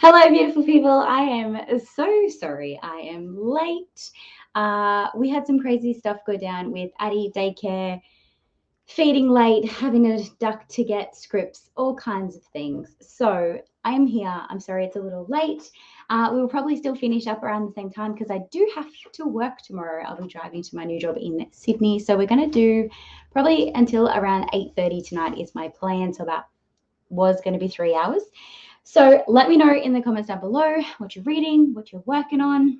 Hello, beautiful people. I am so sorry I am late. We had some crazy stuff go down with Addie daycare, feeding late, having a duck to get scripts, all kinds of things. So I am here. I'm sorry it's a little late. We will probably still finish up around the same time because I do have to work tomorrow. I'll be driving to my new job in Sydney. So we're going to do probably until around 8:30 tonight is my plan. So that was going to be 3 hours. So let me know in the comments down below what you're reading, what you're working on.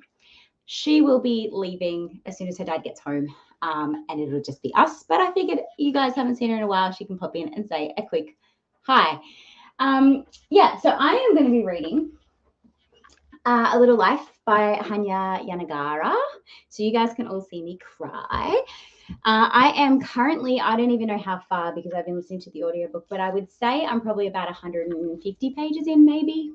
She will be leaving as soon as her dad gets home, and it'll just be us. But I figured you guys haven't seen her in a while. She can pop in and say a quick hi. So I am going to be reading A Little Life by Hanya Yanagara. So you guys can all see me cry. I am currently, I don't even know how far because I've been listening to the audiobook, but I would say I'm probably about 150 pages in, maybe.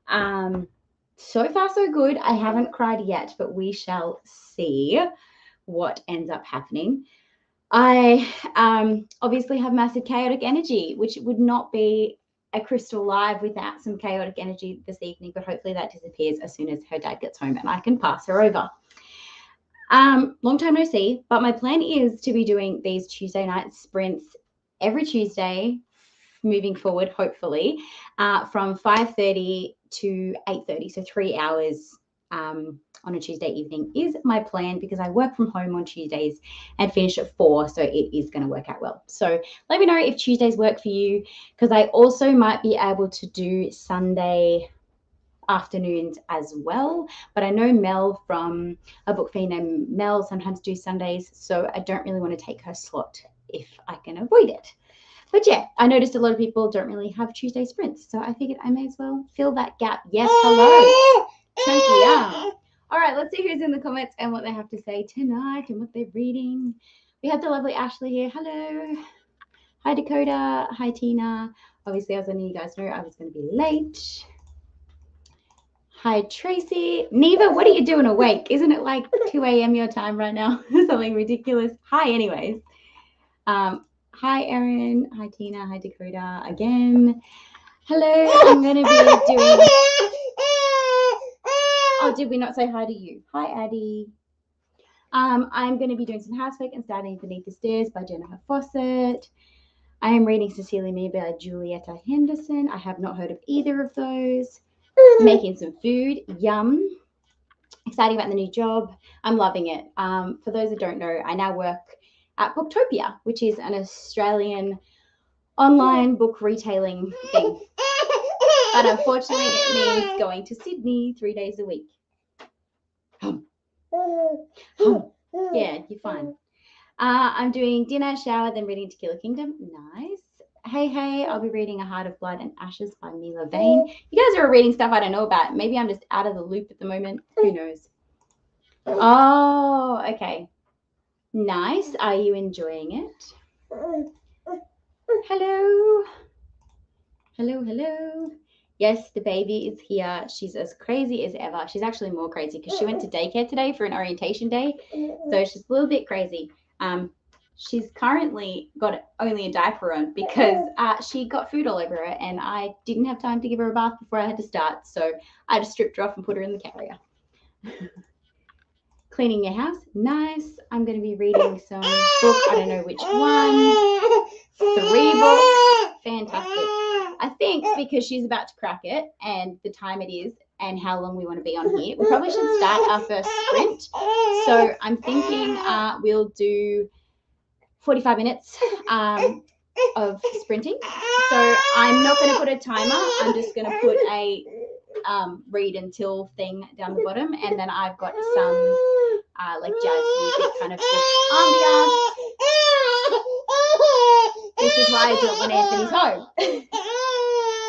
So far, so good. I haven't cried yet, but we shall see what ends up happening. I obviously have massive chaotic energy, which would not be a crystal live without some chaotic energy this evening, but hopefully that disappears as soon as her dad gets home and I can pass her over. Long time no see, but my plan is to be doing these Tuesday night sprints every Tuesday moving forward, hopefully, from 5:30 to 8:30, so 3 hours on a Tuesday evening is my plan because I work from home on Tuesdays and finish at 4, so it is going to work out well. So let me know if Tuesdays work for you because I also might be able to do Sunday afternoons as well, but I know Mel from a book fiend named Mel sometimes do Sundays, so I don't really want to take her slot if I can avoid it. But yeah, I noticed a lot of people don't really have Tuesday sprints, so I figured I may as well fill that gap. Yes, hello. Yeah. All right, let's see who's in the comments and what they have to say tonight and what they're reading. We have the lovely Ashley here. Hello. Hi, Dakota. Hi, Tina. Obviously, as I know you guys know, I was going to be late. Hi, Tracy. Neva, what are you doing awake? Isn't it like 2 a.m. your time right now? Something ridiculous. Hi, anyways. Hi, Erin. Hi, Tina. Hi, Dakota. Again. Hello. I'm going to be doing... Oh, did we not say hi to you? Hi, Addie. I'm going to be doing some housework and starting Beneath the Stairs by Jennifer Fawcett. I am reading Cecilia Me by Julieta Henderson. I have not heard of either of those. Making some food. Yum. Exciting about the new job. I'm loving it. For those that don't know, I now work at Booktopia, which is an Australian online book retailing thing. But unfortunately, it means going to Sydney 3 days a week. Yeah, you're fine. I'm doing dinner, shower, then reading To Kill a Kingdom. Nice. Hey, I'll be reading A Heart of Blood and Ashes by Mila Vane. You guys are reading stuff I don't know about. Maybe I'm just out of the loop at the moment. Who knows? Oh, okay. Nice. Are you enjoying it? Hello. Hello. Yes, the baby is here. She's as crazy as ever. She's actually more crazy because she went to daycare today for an orientation day. So she's a little bit crazy. She's currently got only a diaper on because she got food all over her and I didn't have time to give her a bath before I had to start. So I just stripped her off and put her in the carrier. Cleaning your house. Nice. I'm going to be reading some book. I don't know which one. 3 books. Fantastic. I think because she's about to crack it and the time it is and how long we want to be on here, we probably should start our first sprint. So I'm thinking we'll do 45 minutes of sprinting. So I'm not going to put a timer. I'm just going to put a read until thing down the bottom, and then I've got some like jazz music kind of ambiance. This is why I do it when Anthony's home.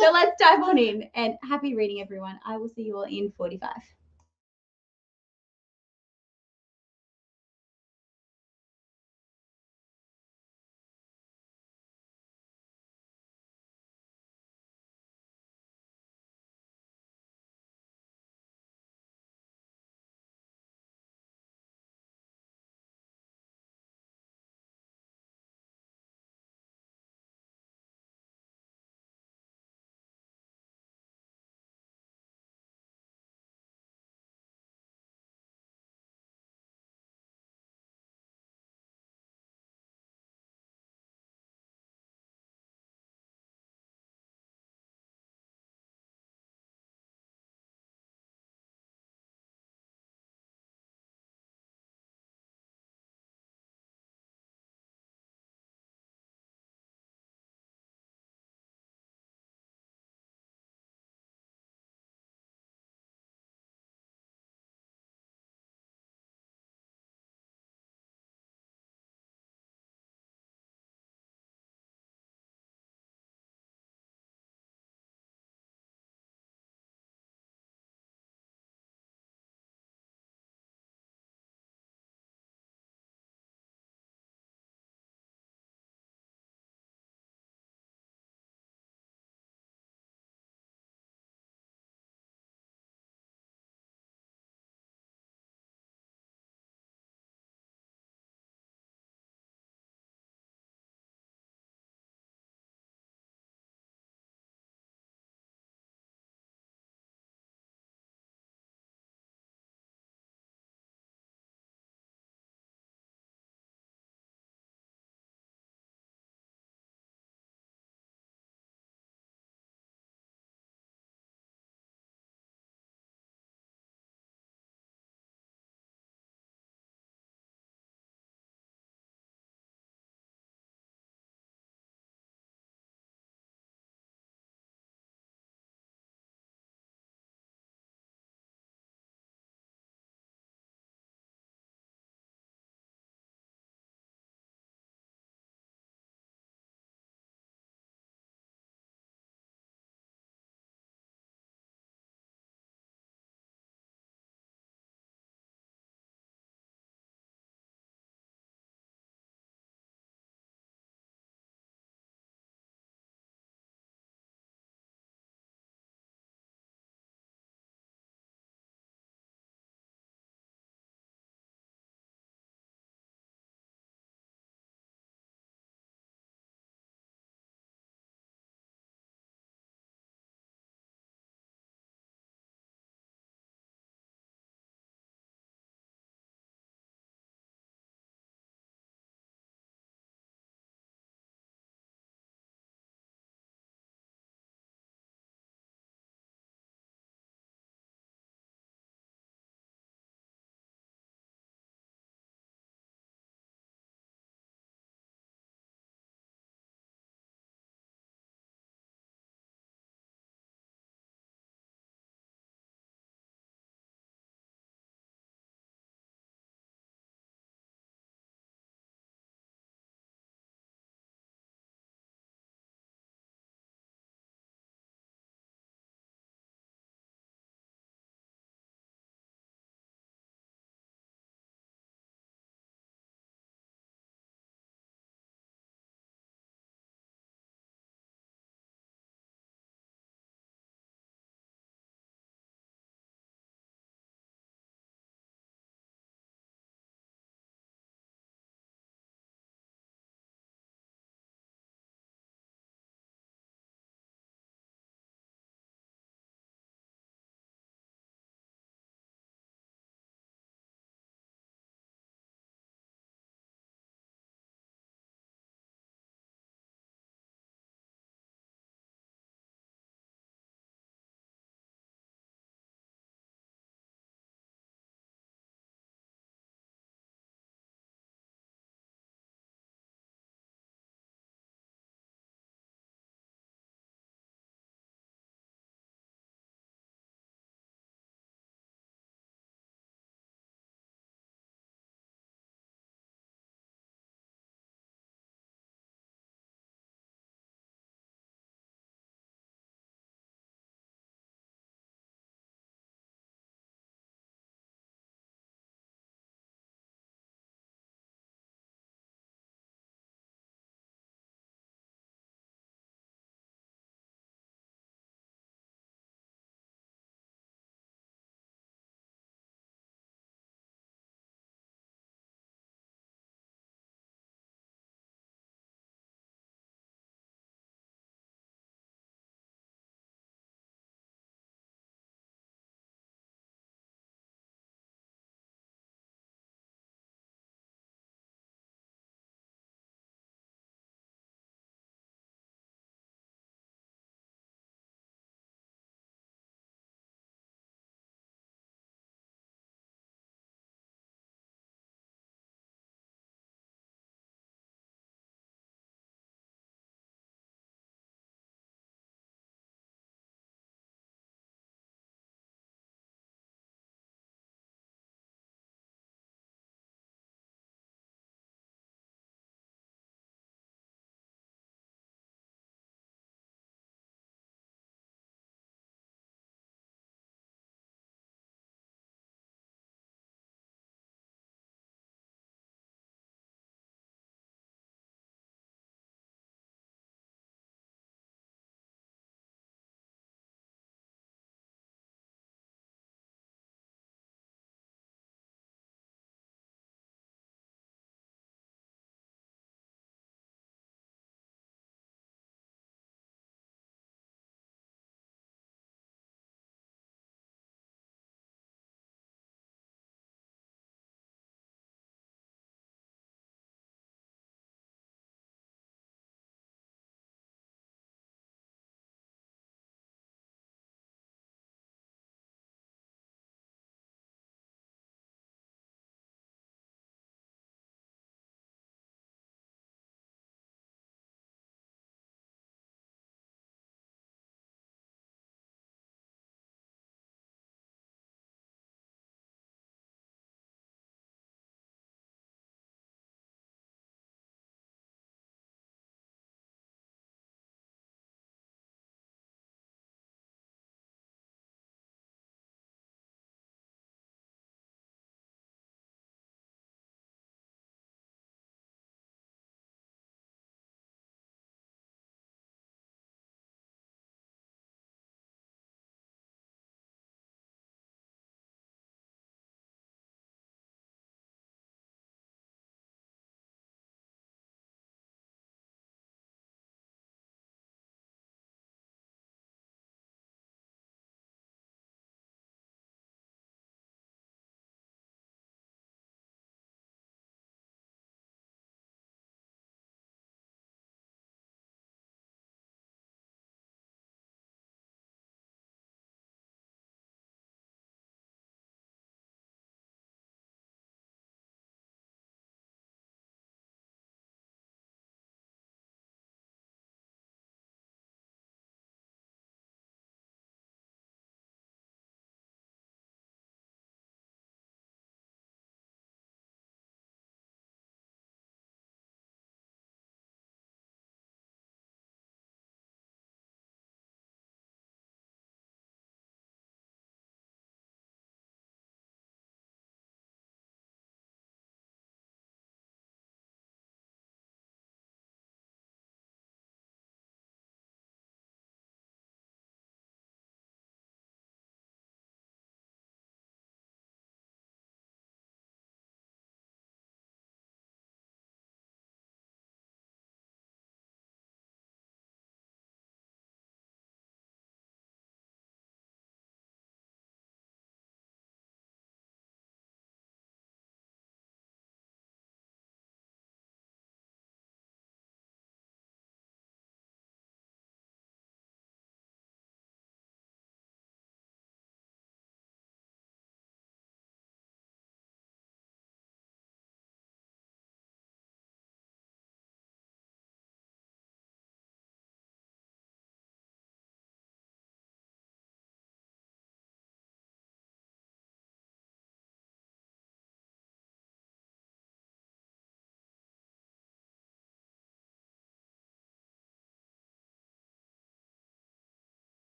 So let's dive on in, and happy reading, everyone. I will see you all in 45.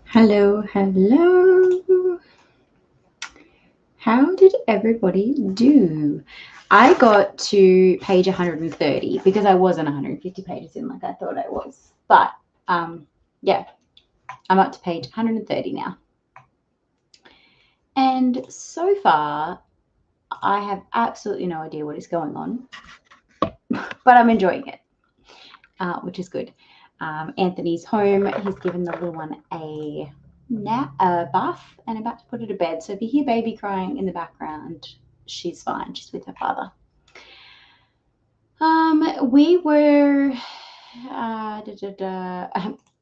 Hello, hello. How did everybody do? I got to page 130 because I wasn't 150 pages in like I thought I was. But yeah, I'm up to page 130 now. And so far, I have absolutely no idea what is going on, but I'm enjoying it, which is good. Anthony's home. He's given the little one a bath and about to put her to bed. So if you hear baby crying in the background, she's fine. She's with her father. We were.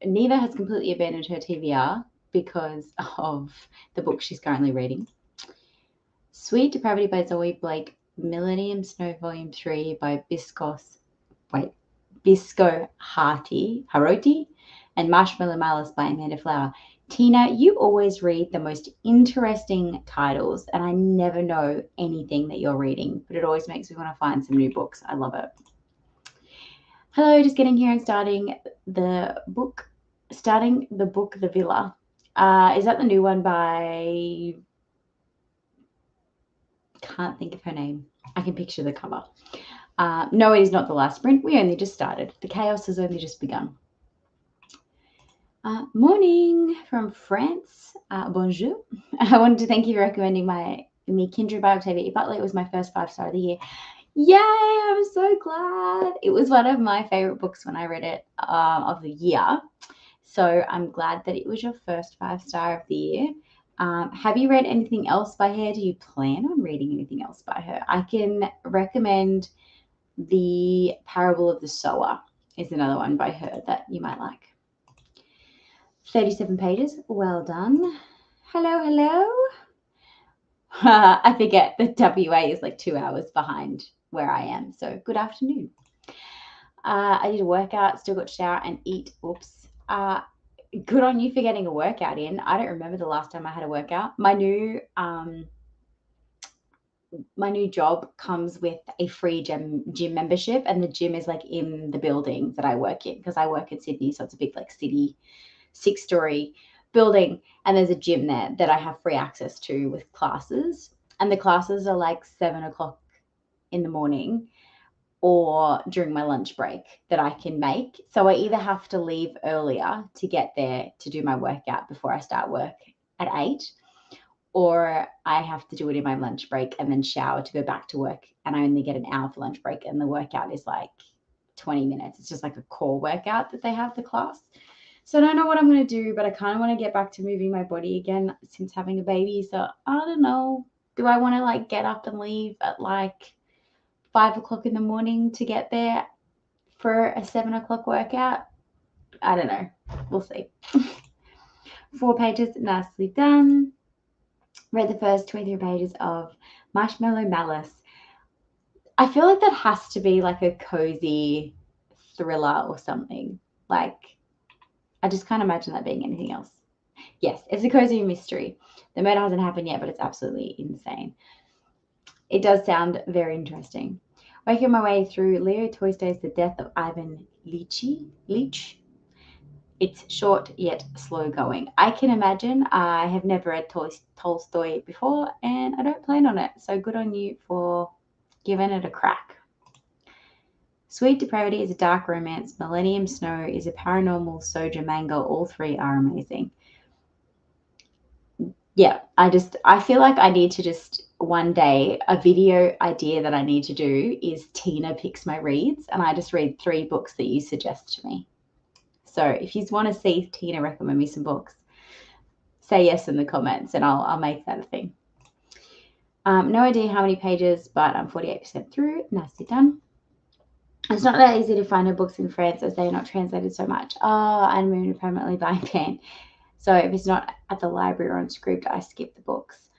Neva has completely abandoned her TBR because of the book she's currently reading. Sweet Depravity by Zoe Blake, Millennium Snow Volume 3 by Bisco Haroti, and Marshmallow Malice by Amanda Flower. Tina, you always read the most interesting titles, and I never know anything that you're reading, but it always makes me want to find some new books. I love it. Hello, just getting here and starting the book, The Villa. Is that the new one by... Can't think of her name. I can picture the cover. No, it is not The Last Sprint. We only just started. The chaos has only just begun. Morning from France. Bonjour. I wanted to thank you for recommending me Kindred by Octavia E. Butler. It was my first 5-star of the year. Yay! I'm so glad. It was one of my favorite books when I read it of the year. So I'm glad that it was your first 5-star of the year. Have you read anything else by her? Do you plan on reading anything else by her? I can recommend The Parable of the Sower is another one by her that you might like. 37 pages. Well done. Hello, hello. I forget that WA is like 2 hours behind where I am. So good afternoon. I did a workout, still got to shower and eat. Oops. Good on you for getting a workout in. I don't remember the last time I had a workout. My new job comes with a free gym membership, and the gym is like in the building that I work in because I work in Sydney, so it's a big like city 6-story building, and there's a gym there that I have free access to with classes, and the classes are like 7 o'clock in the morning or during my lunch break that I can make. So I either have to leave earlier to get there to do my workout before I start work at 8, or I have to do it in my lunch break and then shower to go back to work, and I only get an hour for lunch break, and the workout is like 20 minutes. It's just like a core workout that they have, the class. So I don't know what I'm going to do, but I kind of want to get back to moving my body again since having a baby. So I don't know. Do I want to like get up and leave at like 5 o'clock in the morning to get there for a 7 o'clock workout? I don't know. We'll see. 4 pages, nicely done. Read the first 23 pages of Marshmallow Malice. I feel like that has to be like a cozy thriller or something. Like, I just can't imagine that being anything else. Yes, it's a cozy mystery. The murder hasn't happened yet, but it's absolutely insane. It does sound very interesting. Working my way through Leo Tolstoy's The Death of Ivan Ilyich. It's short yet slow going. I can imagine. I have never read Tolstoy before, and I don't plan on it. So good on you for giving it a crack. Sweet Depravity is a dark romance. Millennium Snow is a paranormal soja manga. All three are amazing. Yeah, I feel like I need to just one day, a video idea that I need to do is Tina picks my reads, and I just read 3 books that you suggest to me. So if you want to see Tina recommend me some books, say yes in the comments and I'll make that a thing. No idea how many pages, but I'm 48% through. Nicely done. It's not that easy to find her books in France as they're not translated so much. Oh, and Moon apparently buying pen. So if it's not at the library or on Scribd, I skip the books.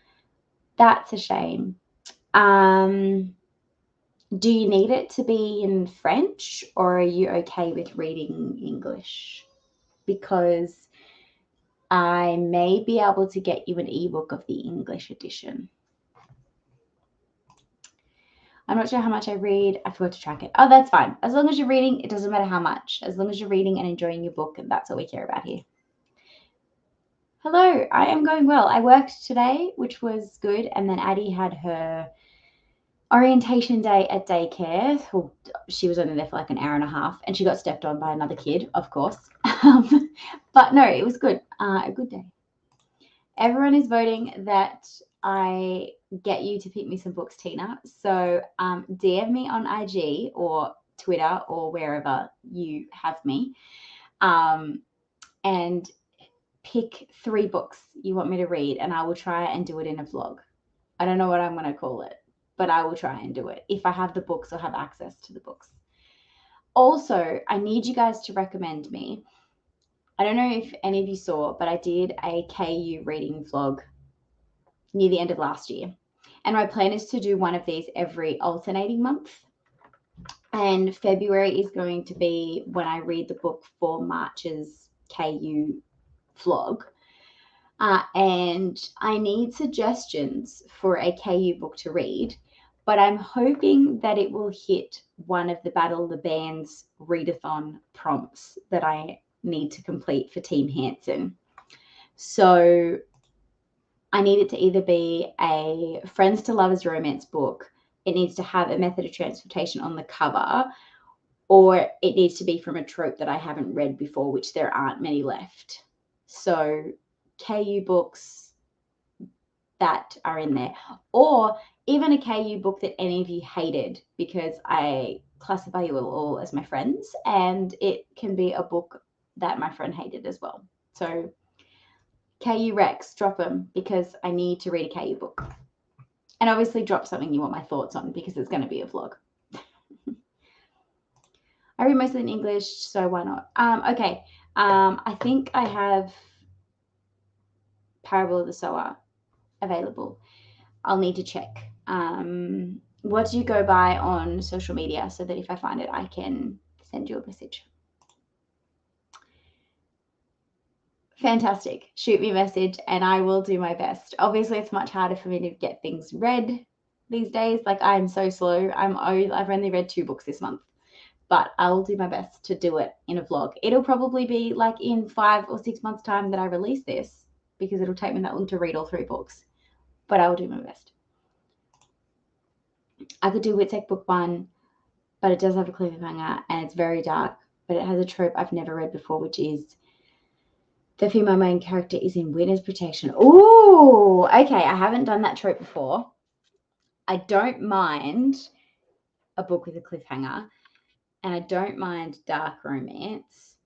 That's a shame. Do you need it to be in French, or are you okay with reading English? Because I may be able to get you an ebook of the English edition. I'm not sure how much I read. I forgot to track it. Oh, that's fine. As long as you're reading, it doesn't matter how much. As long as you're reading and enjoying your book, and that's what we care about here. Hello, I am going well. I worked today, which was good, and then Addie had her orientation day at daycare. Well, she was only there for like an hour and a half, and she got stepped on by another kid, of course. But no, it was good. A good day. Everyone is voting that I get you to pick me some books, Tina. So DM me on IG or Twitter or wherever you have me, and pick 3 books you want me to read, and I will try and do it in a vlog. I don't know what I'm going to call it, but I will try and do it if I have the books or have access to the books. Also, I need you guys to recommend me. I don't know if any of you saw, but I did a KU reading vlog near the end of last year. And my plan is to do one of these every alternating month. And February is going to be when I read the book for March's KU vlog. And I need suggestions for a KU book to read, but I'm hoping that it will hit one of the Battle of the Bands readathon prompts that I need to complete for Team Hanson. So I need it to either be a Friends to Lovers romance book, it needs to have a method of transportation on the cover, or it needs to be from a trope that I haven't read before, which there aren't many left. So KU books that are in there, or even a KU book that any of you hated, because I classify you all as my friends, and it can be a book that my friend hated as well. So KU Rex, drop them, because I need to read a KU book. And obviously drop something you want my thoughts on, because it's going to be a vlog. I read mostly in English, so why not? Okay. I think I have Parable of the Sower available. I'll need to check. What do you go by on social media, so that if I find it, I can send you a message? Fantastic. Shoot me a message and I will do my best. Obviously, it's much harder for me to get things read these days. Like, I'm so slow. I've only read 2 books this month, but I'll do my best to do it in a vlog. It'll probably be like in 5 or 6 months' time that I release this, because it'll take me that long to read all 3 books, but I will do my best. I could do Witzek book 1, but it does have a cliffhanger and it's very dark, but it has a trope I've never read before, which is the female main character is in witness protection. Ooh, okay. I haven't done that trope before. I don't mind a book with a cliffhanger, and I don't mind dark romance.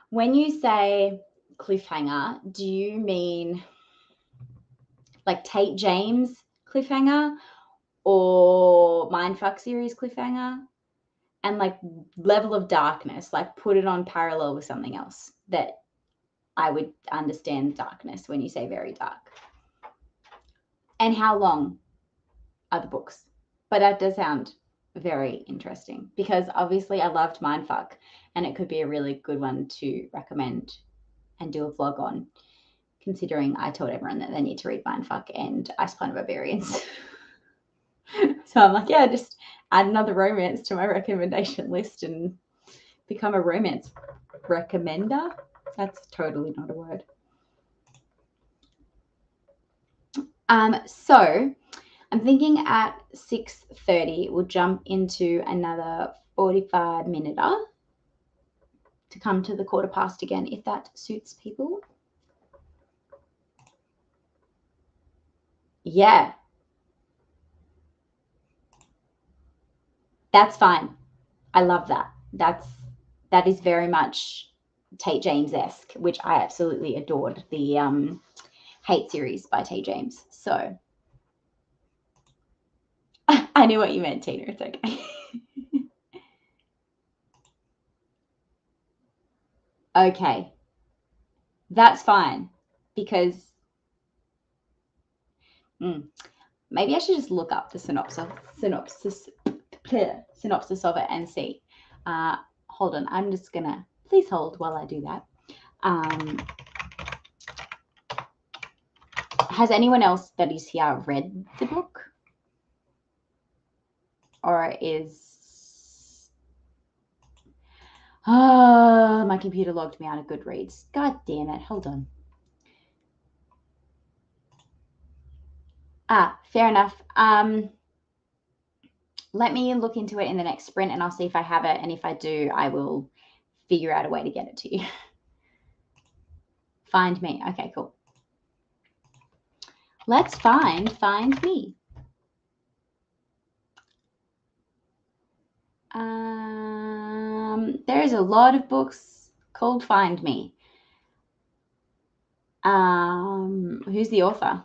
When you say cliffhanger, do you mean like Tate James cliffhanger, or Mindfuck series cliffhanger? And like level of darkness, like put it on parallel with something else that I would understand darkness when you say very dark. And how long are the books? But that does sound very interesting, because obviously I loved Mindfuck, and it could be a really good one to recommend and do a vlog on, considering I told everyone that they need to read Mindfuck and Ice Planet Barbarians. So I'm like, yeah, just add another romance to my recommendation list and become a romance recommender. That's totally not a word. So I'm thinking at 6:30 we'll jump into another 45-minute to come to the 1/4 again, if that suits people. Yeah. That's fine. I love that. That is very much Tate James-esque, which I absolutely adored, the Hate series by Tate James. So I knew what you meant, Tina. It's okay. Okay. That's fine, because maybe I should just look up the synopsis of it and see. Hold on. I'm just going to, please hold while I do that. Has anyone else that is here read the book? Or is... Oh, my computer logged me out of Goodreads. God damn it. Hold on. Fair enough. Let me look into it in the next sprint and I'll see if I have it. And if I do, I will figure out a way to get it to you. Find me. Okay, cool. Let's find me. There's a lot of books called Find Me. Who's the author?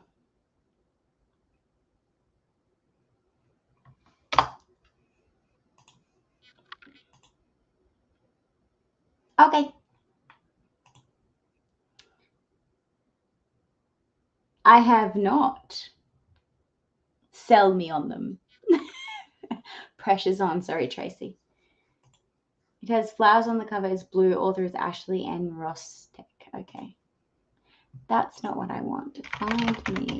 Okay. I have not. Sell me on them. Pressure's on. Sorry, Tracy. It has flowers on the cover. It's blue. Author is Ashley N. Rostek. Okay. That's not what I want. Find me.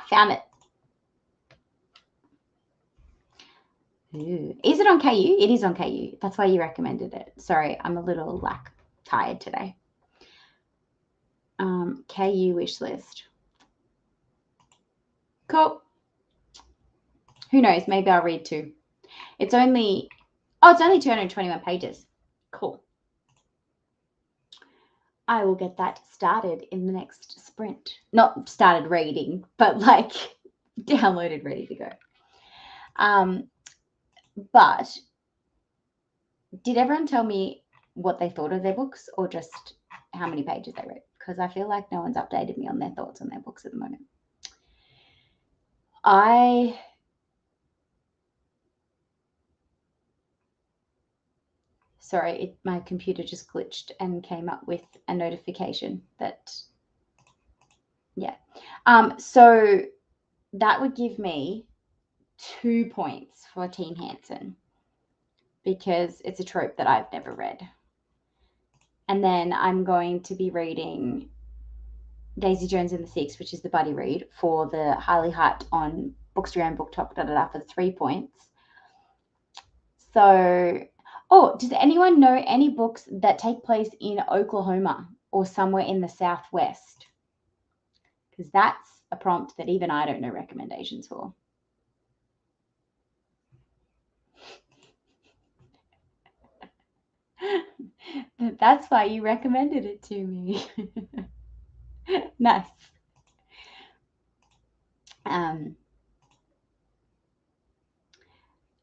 Found it. Ooh. Is it on KU? It is on KU. That's why you recommended it. Sorry, I'm a little tired today. KU wish list. Cool. Who knows? Maybe I'll read too. It's only 221 pages. Cool. I will get that started in the next sprint. Not started reading, but like downloaded, ready to go. But did everyone tell me what they thought of their books or just how many pages they read? Because I feel like no one's updated me on their thoughts on their books at the moment. Sorry, my computer just glitched and came up with a notification that, yeah. So that would give me 2 points for Team Hansen because it's a trope that I've never read. And then I'm going to be reading Daisy Jones and the Six, which is the buddy read, for the highly hyped on Bookstagram BookTok, for the 3 points. So, does anyone know any books that take place in Oklahoma or somewhere in the Southwest? Because that's a prompt that even I don't know recommendations for. That's why you recommended it to me. Nice.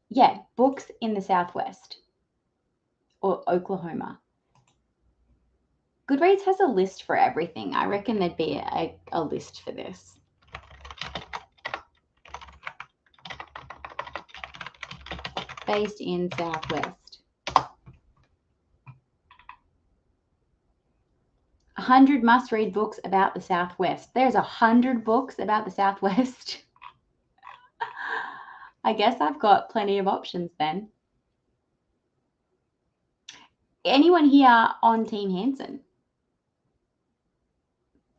Yeah, books in the Southwest or Oklahoma. Goodreads has a list for everything. I reckon there'd be a list for this. Based in Southwest. 100 must-read books about the Southwest. There's 100 books about the Southwest. I guess I've got plenty of options then. Anyone here on Team Hansen?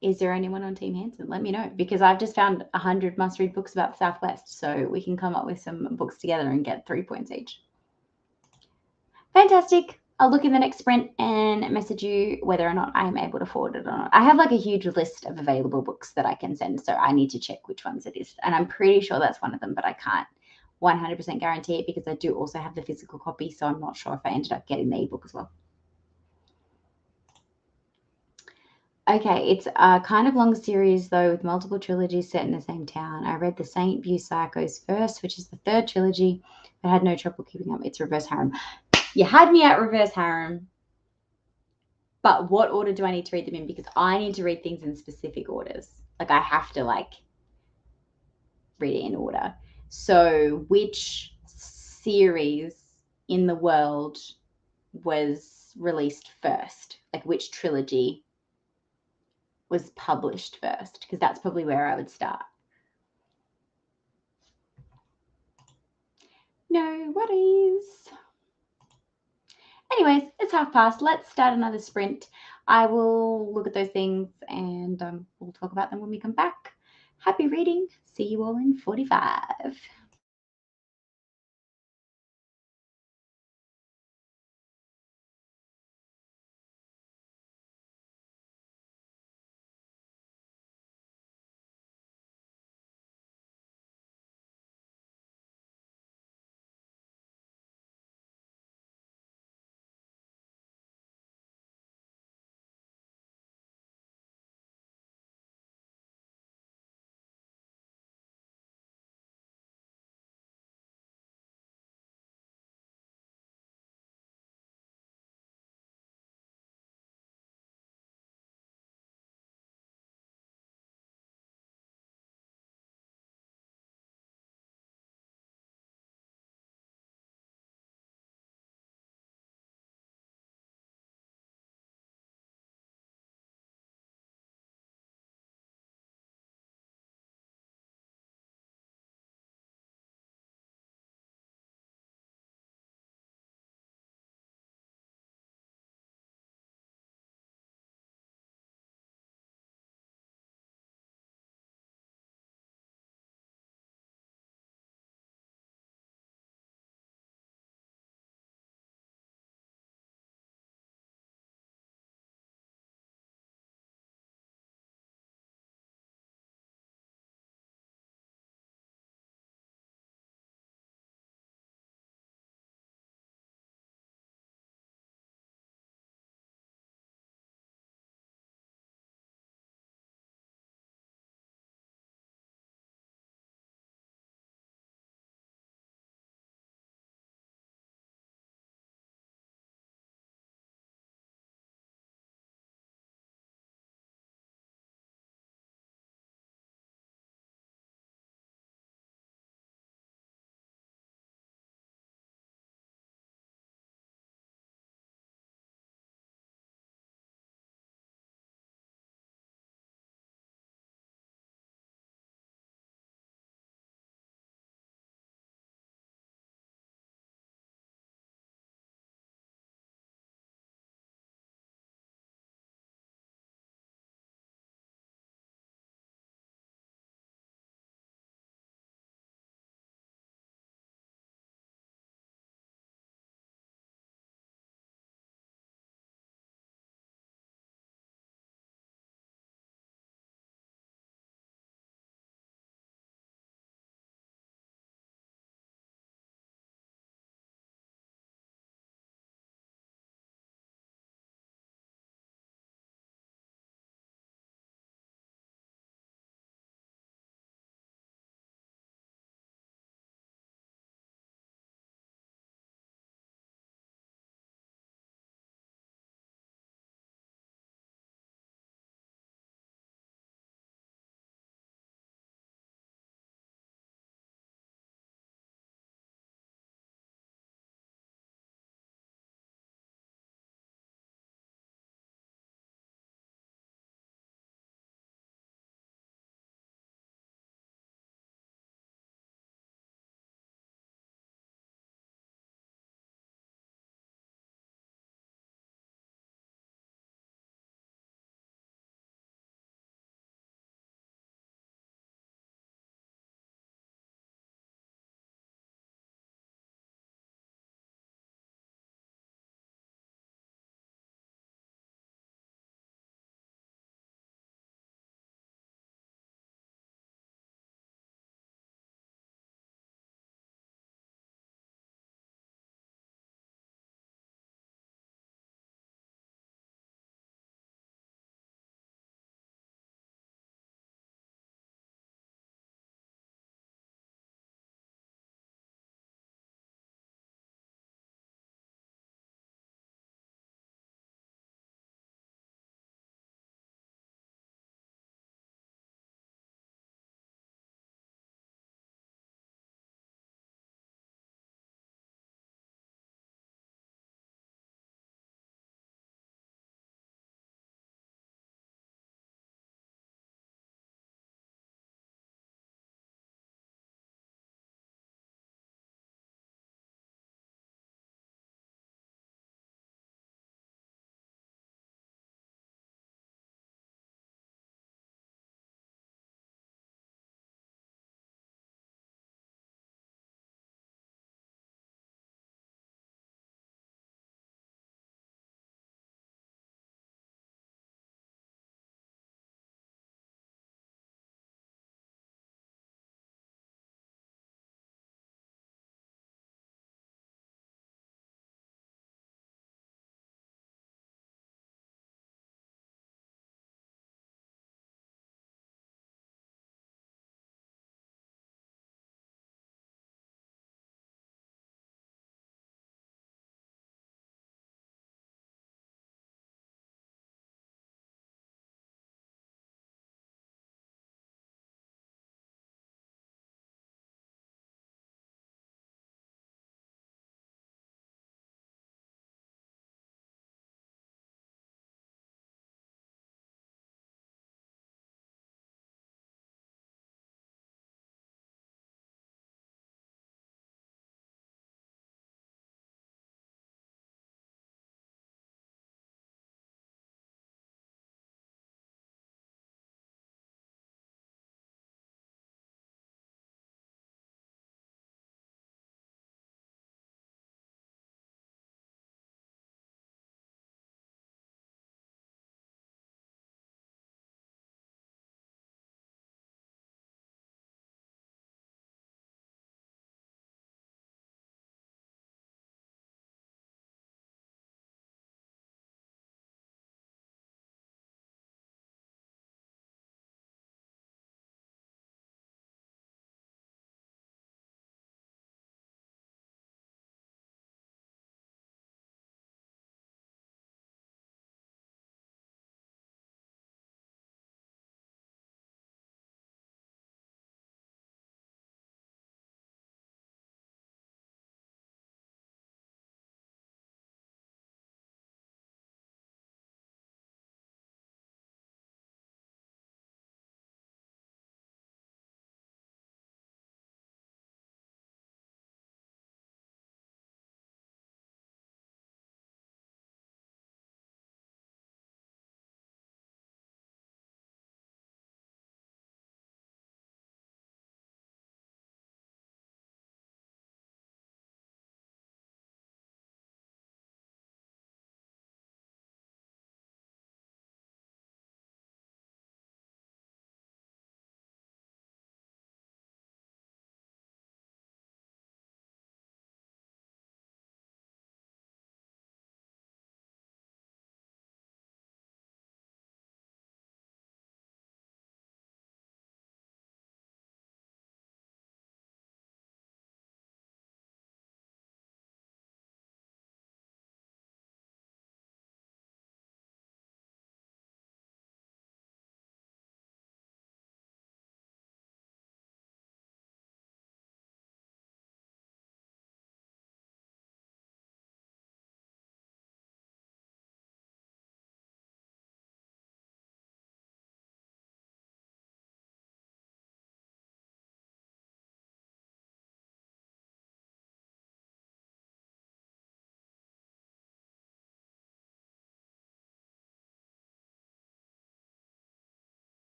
Is there anyone on Team Hansen? Let me know, because I've just found 100 must-read books about the Southwest, so we can come up with some books together and get 3 points each. Fantastic. I'll look in the next sprint and message you whether or not I'm able to forward it or not. I have like a huge list of available books that I can send, so I need to check which ones it is. And I'm pretty sure that's one of them, but I can't 100% guarantee it because I do also have the physical copy, so I'm not sure if I ended up getting the ebook as well. Okay, it's a kind of long series though, with multiple trilogies set in the same town. I read the Saint View Psychos first, which is the 3rd trilogy, but had no trouble keeping up. It's Reverse Harem. You had me at Reverse Harem, but what order do I need to read them in? Because I need to read things in specific orders. Like I have to read it in order. So which series in the world was released first? Like which trilogy was published first? Because that's probably where I would start. No worries. Anyways, it's past. Let's start another sprint. I will look at those things and we'll talk about them when we come back. Happy reading. See you all in 45.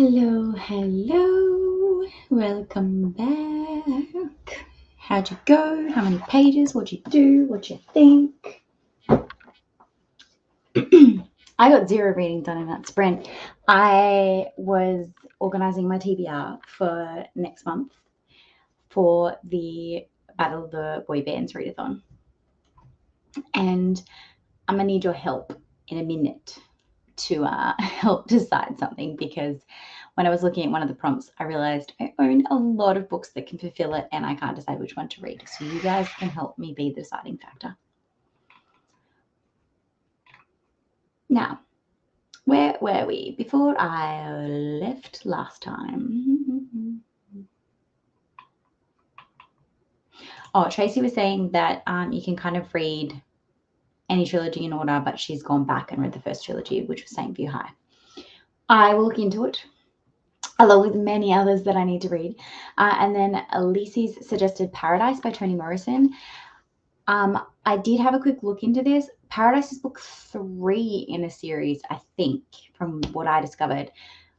Hello, hello. Welcome back. How'd you go? How many pages? What'd you do? What'd you think? I got 0 reading done in that sprint. I was organising my TBR for next month for the Battle of the Boy Bands readathon. And I'm going to need your help in a minute to help decide something, because when I was looking at one of the prompts, I realized I own a lot of books that can fulfill it and I can't decide which one to read. So you guys can help me be the deciding factor. Now, where were we before I left last time? Oh, Tracy was saying that you can kind of read any trilogy in order, but she's gone back and read the first trilogy, which was Saint View High. I will look into it, along with many others that I need to read. And then Lisi's suggested Paradise by Toni Morrison. I did have a quick look into this. Paradise is book 3 in a series, I think, from what I discovered.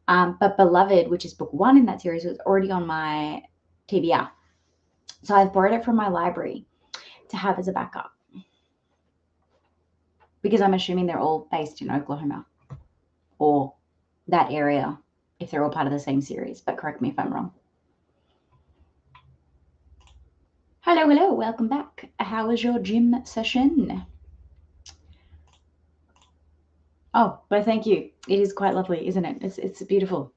But Beloved, which is book 1 in that series, was already on my TBR. So I've borrowed it from my library to have as a backup, because I'm assuming they're all based in Oklahoma or that area, if they're all part of the same series. But correct me if I'm wrong. Hello, hello, welcome back. How was your gym session? Oh, well, thank you. It is quite lovely, isn't it? It's beautiful,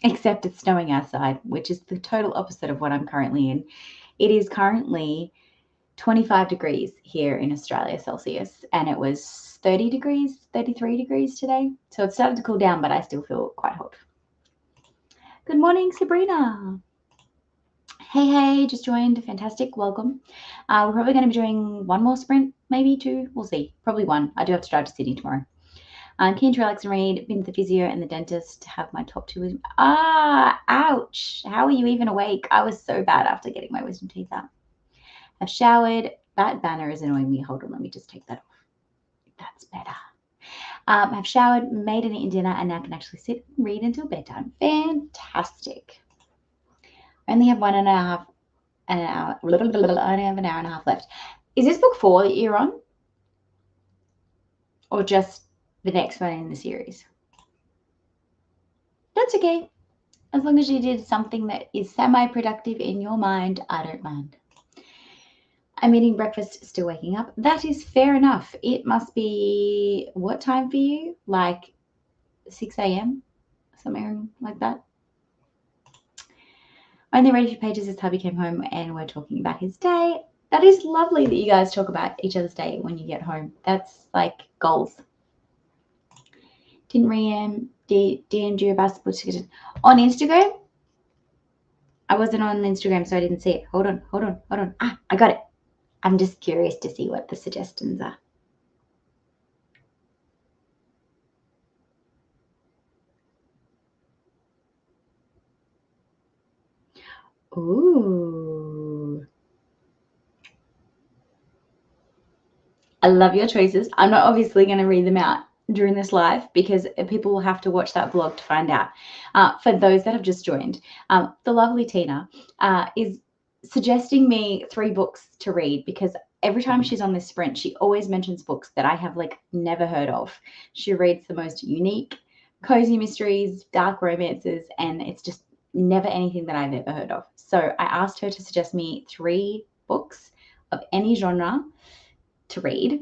except it's snowing outside, which is the total opposite of what I'm currently in. It is currently 25 degrees here in Australia, Celsius, and it was 30 degrees, 33 degrees today. So it started to cool down, but I still feel quite hot. Good morning, Sabrina. Hey, just joined. Fantastic. Welcome. We're probably going to be doing one more sprint, maybe 2. We'll see. Probably 1. I do have to drive to Sydney tomorrow. Keen to relax and read. Been to the physio and the dentist. Have my top 2 wisdom. Ouch. How are you even awake? I was so bad after getting my wisdom teeth out. I've showered. That banner is annoying me. Hold on, let me just take that off. That's better. I've showered, made an eaten dinner, and now can actually sit and read until bedtime. Fantastic. I only have 1.5 hours. I only have an hour and a half left. Is this book 4 that you're on? Or just the next one in the series? That's okay. As long as you did something that is semi-productive in your mind, I don't mind. I'm eating breakfast, still waking up. That is fair enough. It must be what time for you? Like 6 a.m., something like that. Only read a few pages as hubby came home and we're talking about his day. That is lovely that you guys talk about each other's day when you get home. That's like goals. Didn't DM you about sports on Instagram. I wasn't on Instagram, so I didn't see it. Hold on. I got it. I'm just curious to see what the suggestions are. Ooh. I love your choices. I'm not obviously going to read them out during this live because people will have to watch that vlog to find out. For those that have just joined, the lovely Tina is suggesting me 3 books to read, because every time she's on this sprint, she always mentions books that I have like never heard of. She reads the most unique, cozy mysteries, dark romances, and it's just never anything that I've ever heard of. So I asked her to suggest me 3 books of any genre to read,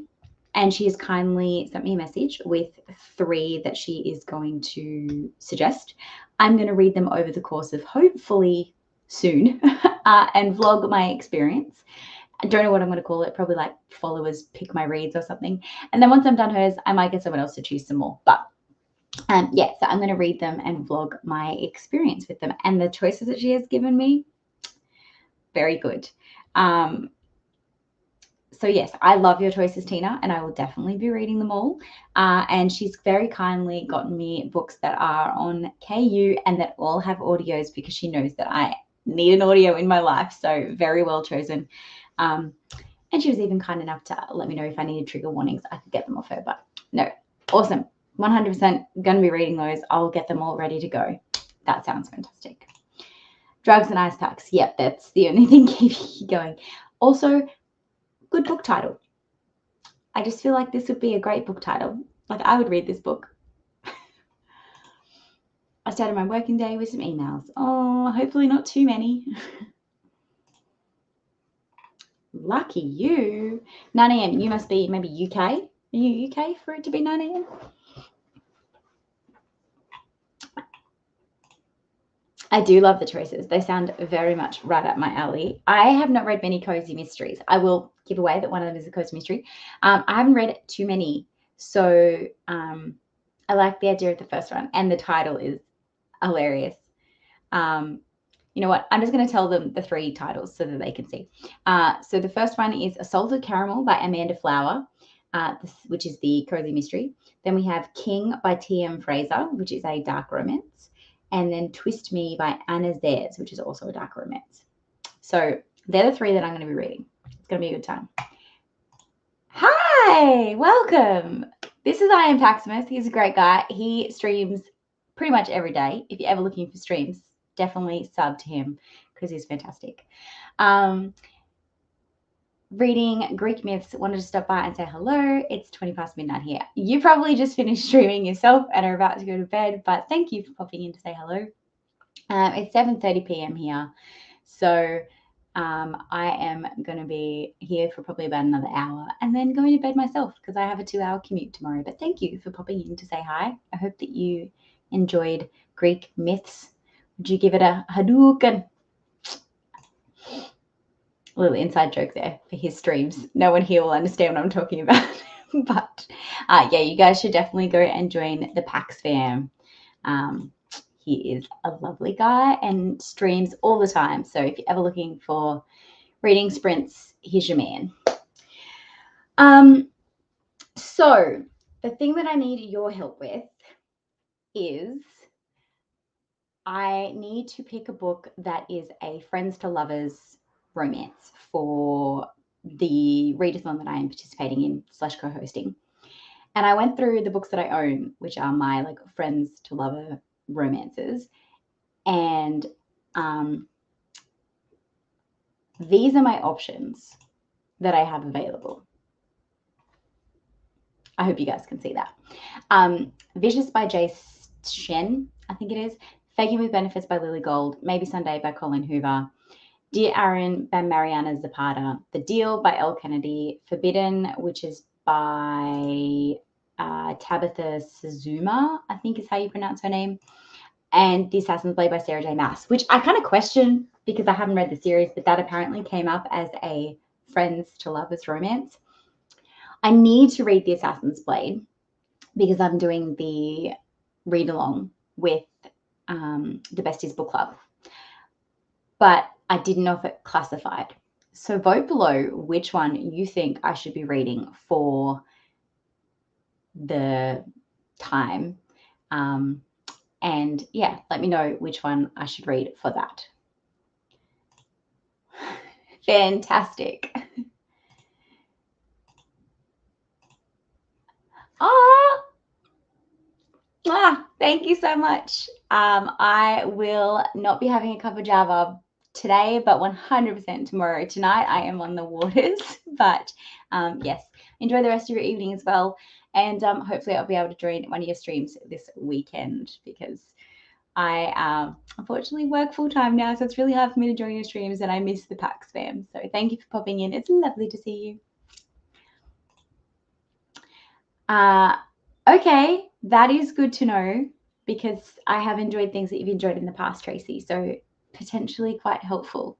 and she has kindly sent me a message with 3 that she is going to suggest. I'm going to read them over the course of hopefully soon and vlog my experience. I don't know what I'm going to call it, probably like followers pick my reads or something. And then once I'm done hers, I might get someone else to choose some more. But yeah, so I'm going to read them and vlog my experience with them. And the choices that she has given me, very good. So yes, I love your choices, Tina, and I will definitely be reading them all. And she's very kindly gotten me books that are on KU and that all have audios, because she knows that I need an audio in my life. So very well chosen. And she was even kind enough to let me know if I needed trigger warnings, I could get them off her. But no, awesome. 100% going to be reading those. I'll get them all ready to go. That sounds fantastic. Drugs and ice packs. Yep, that's the only thing keeping you going. Also, good book title. I just feel like this would be a great book title. Like, I would read this book. I started my working day with some emails. Oh, hopefully not too many. Lucky you. 9 a.m. You must be maybe UK. Are you UK for it to be 9 a.m.? I do love the choices. They sound very much right up my alley. I have not read many cozy mysteries. I will give away that one of them is a cozy mystery. I haven't read too many. So I like the idea of the first one. And the title is hilarious. You know what? I'm just going to tell them the 3 titles so that they can see. So the first one is A Salted Caramel by Amanda Flower, which is the cozy mystery. Then we have King by T.M. Fraser, which is a dark romance. And then Twist Me by Anna Zares, which is also a dark romance. So they're the 3 that I'm going to be reading. It's going to be a good time. Hi, welcome. This is I Am Paximus. He's a great guy. He streams pretty much every day. If you're ever looking for streams, definitely sub to him because he's fantastic. Reading Greek myths, wanted to stop by and say hello. It's 20 past midnight here. You probably just finished streaming yourself and are about to go to bed, but thank you for popping in to say hello. It's 7:30 p.m. here, so I am going to be here for probably about another hour and then going to bed myself because I have a 2-hour commute tomorrow. But thank you for popping in to say hi. I hope that you enjoyed Greek myths. Would you give it a Hadouken? A little inside joke there for his streams. No one here will understand what I'm talking about. But yeah, you guys should definitely go and join the Pax fam. He is a lovely guy and streams all the time. So if you're ever looking for reading sprints, here's your man. So the thing that I need your help with is I need to pick a book that is a friends to lovers romance for the readathon that I am participating in / co-hosting. And I went through the books that I own, which are my like friends to lover romances. And these are my options that I have available. I hope you guys can see that. Vicious by Jay Shen, I think it is. Faking with Benefits by Lily Gold. Maybe Sunday by Colin Hoover. Dear Aaron by Mariana Zapata. The Deal by Elle Kennedy. Forbidden, which is by Tabitha Suzuma, I think is how you pronounce her name. And The Assassin's Blade by Sarah J. Maas, which I kind of question because I haven't read the series, but that apparently came up as a friends to lovers romance. I need to read The Assassin's Blade because I'm doing the read along with the Besties Book Club. But I didn't know if it classified. So vote below which one you think I should be reading for the time. And yeah, let me know which one I should read for that. Fantastic. Thank you so much. I will not be having a cup of Java today, but 100% tomorrow. Tonight I am on the waters, but yes, enjoy the rest of your evening as well. And hopefully I'll be able to join one of your streams this weekend because I unfortunately work full time now, so it's really hard for me to join your streams and I miss the Pax fam. So thank you for popping in. It's lovely to see you. Okay, that is good to know because I have enjoyed things that you've enjoyed in the past, Tracy. So potentially quite helpful.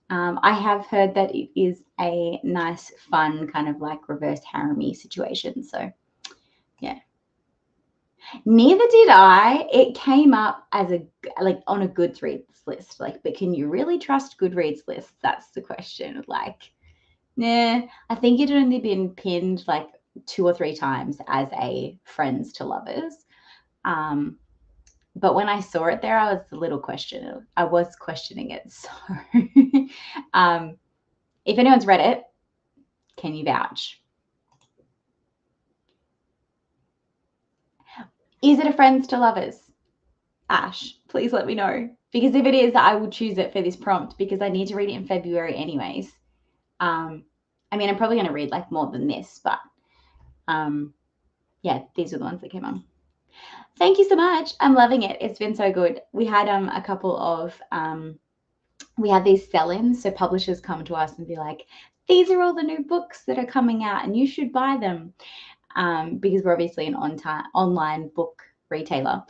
I have heard that it is a nice, fun kind of like reverse harem-y situation. So yeah. Neither did I. It came up as on a Goodreads list. Like, but can you really trust Goodreads lists? That's the question. Like, nah, I think it had only been pinned like 2 or 3 times as a friends to lovers. But when I saw it there, I was a little I was questioning it. So if anyone's read it, can you vouch? Is it a friends to lovers? Ash, please let me know. Because if it is, I will choose it for this prompt because I need to read it in February anyways. I mean, I'm probably going to read like more than this, but yeah, these are the ones that came on. Thank you so much. I'm loving it. It's been so good. We had a couple of we had these sell-ins, so publishers come to us and be like, these are all the new books that are coming out and you should buy them, because we're obviously an online book retailer.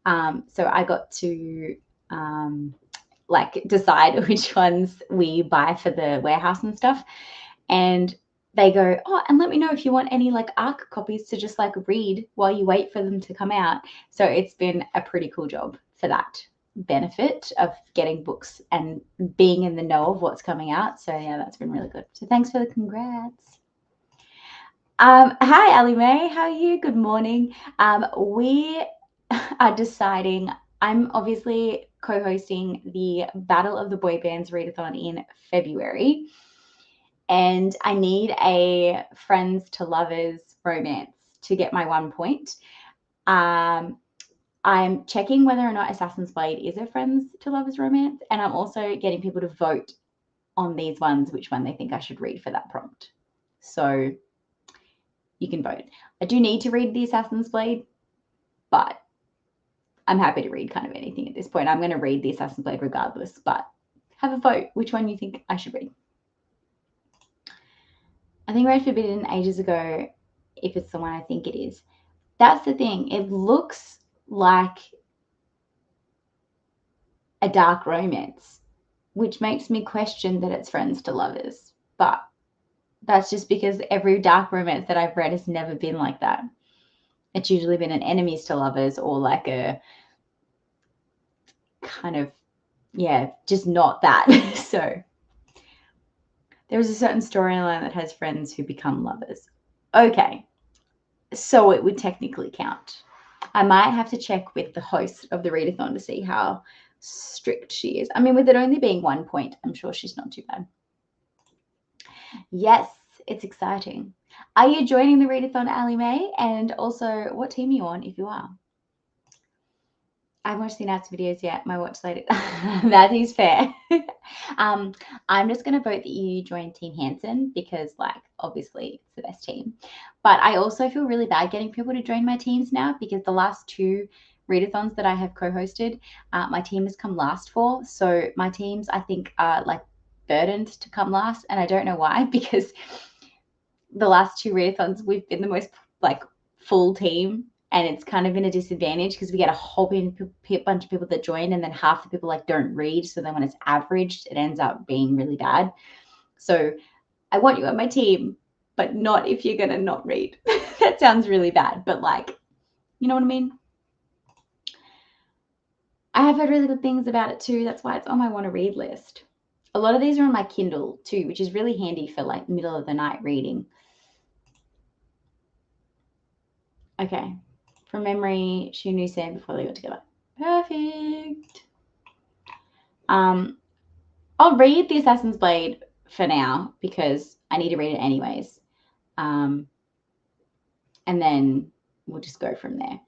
So I got to like decide which ones we buy for the warehouse and stuff. And they go, oh, and let me know if you want any like ARC copies to just like read while you wait for them to come out. So it's been a pretty cool job for that benefit of getting books and being in the know of what's coming out. So yeah, that's been really good. So thanks for the congrats. Hi, Ali May. How are you? Good morning. We are deciding. I'm obviously co-hosting the Battle of the Boy Bands readathon in February, and I need a friends to lovers romance to get my 1 point. I'm checking whether or not Assassin's Blade is a friends to lovers romance, and I'm also getting people to vote on these ones which one they think I should read for that prompt. So you can vote. I do need to read the Assassin's Blade, but I'm happy to read kind of anything at this point. I'm going to read the Assassin's Blade regardless, but have a vote which one you think I should read. I think Read Forbidden ages ago, if it's the one I think it is. That's the thing. It looks like a dark romance, which makes me question that it's friends to lovers. But that's just because every dark romance that I've read has never been like that. It's usually been an enemies to lovers or like a kind of, yeah, just not that. So there's a certain storyline that has friends who become lovers. Okay, so it would technically count. I might have to check with the host of the readathon to see how strict she is. I mean, with it only being 1 point, I'm sure she's not too bad. Yes, it's exciting. Are you joining the readathon, Ali May? And also, what team are you on if you are? I haven't watched the announced videos yet. My watch later. That is fair. I'm just going to vote that you join Team Hanson because, like, obviously it's the best team. But I also feel really bad getting people to join my teams now because the last 2 readathons that I have co-hosted, my team has come last for. So my teams, I think, are like burdened to come last, and I don't know why because the last 2 readathons we've been the most like full team. And it's kind of in a disadvantage because we get a whole bunch of people that join and then half the people like don't read. So then when it's averaged, it ends up being really bad. So I want you on my team, but not if you're going to not read. That sounds really bad, but like, you know what I mean? I have heard really good things about it too. That's why it's on my want to read list. A lot of these are on my Kindle too, which is really handy for like middle of the night reading. Okay. From memory, she knew Sam before they got together. Perfect. I'll read the Assassin's Blade for now because I need to read it anyways. And then we'll just go from there.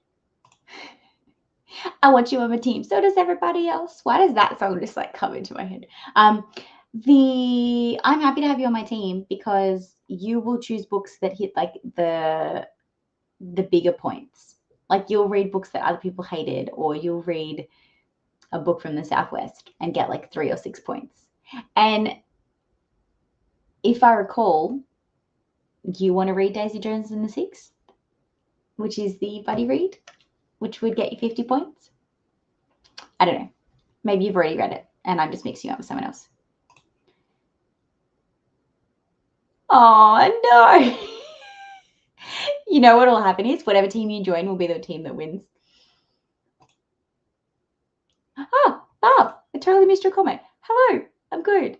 I want you on my team. So does everybody else. Why does that song just like come into my head? I'm happy to have you on my team because you will choose books that hit like the bigger points. Like you'll read books that other people hated, or you'll read a book from the Southwest and get like 3 or 6 points. And if I recall, you want to read Daisy Jones and the Six, which is the buddy read, which would get you 50 points. I don't know. Maybe you've already read it and I'm just mixing you up with someone else. Oh, no. You know what will happen is whatever team you join will be the team that wins. Oh, Bob, I totally missed your comment. Hello, I'm good.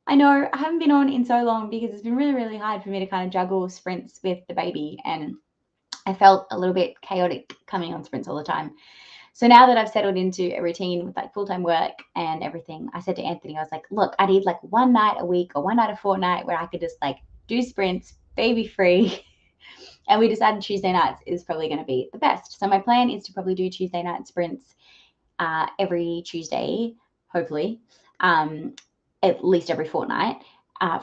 I know I haven't been on in so long because it's been really, really hard for me to kind of juggle sprints with the baby, and I felt a little bit chaotic coming on sprints all the time. So now that I've settled into a routine with like full-time work and everything, I said to Anthony, I was like, look, I need like 1 night a week or 1 night a fortnight where I could just like do sprints, baby free. And we decided Tuesday nights is probably going to be the best. So my plan is to probably do Tuesday night sprints every Tuesday, hopefully, at least every fortnight,